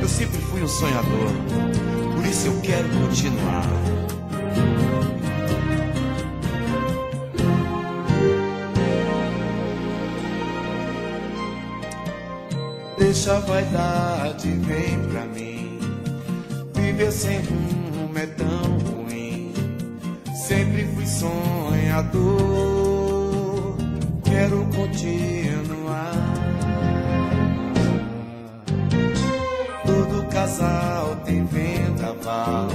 Eu sempre fui um sonhador, por isso eu quero continuar. Deixa a vaidade, vem pra mim. Viver sem rumo é tão ruim. Sempre fui sonhador, quero continuar. Todo casal tem vendaval,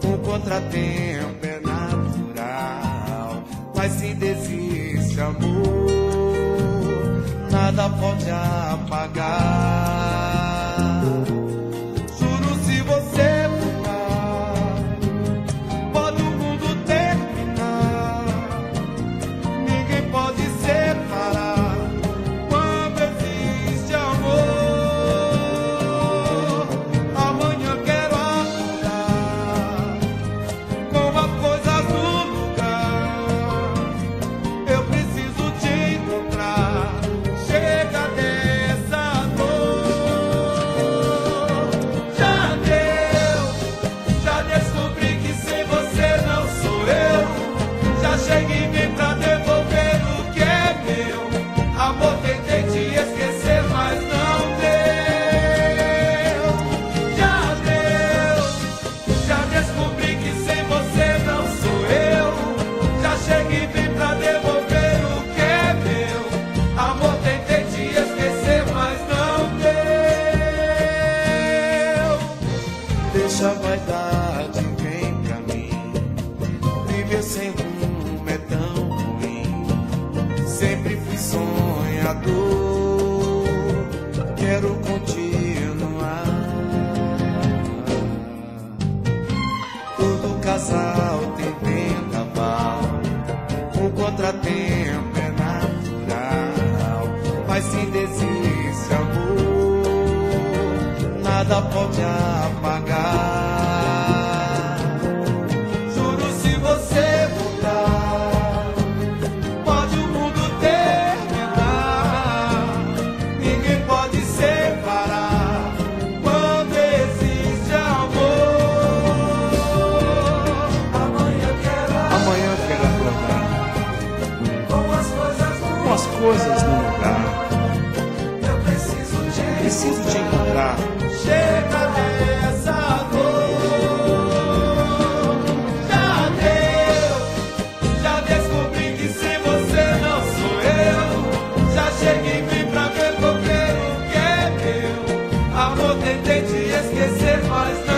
um contratempo é natural. Mas se desiste amor, nada pode apagar. Juro, se você mudar, pode o mundo terminar. Ninguém pode separar quando existe amor. Amanhã quero acordar com as coisas no lugar. Eu preciso te encontrar. Chega dessa dor. Já descobri que sem você não sou eu. Já cheguei bem pra devolver o que é meu. Amor, tentei te esquecer, mas não deu. Já descobri que sem você não sou eu. Já cheguei bem pra devolver o que é meu. Amor, tentei te esquecer, mas não deu. Deixa a vaidade, vem pra mim. Viver sem rumo é tão ruim. Sempre fui sonhador, quero continuar. Todo casal tem vendaval, um contratempo é natural. Mas se desiste amor, nada pode apagar. Juro, se você voltar, pode o mundo terminar. Ninguém pode separar quando existe amor. Amanhã quero acordar com as coisas no lugar. Eu preciso te encontrar. Chega dessa dor. Já descobri que sem você não sou eu. Já cheguei bem pra devolver o que é meu. Amor, tentei te esquecer, mas não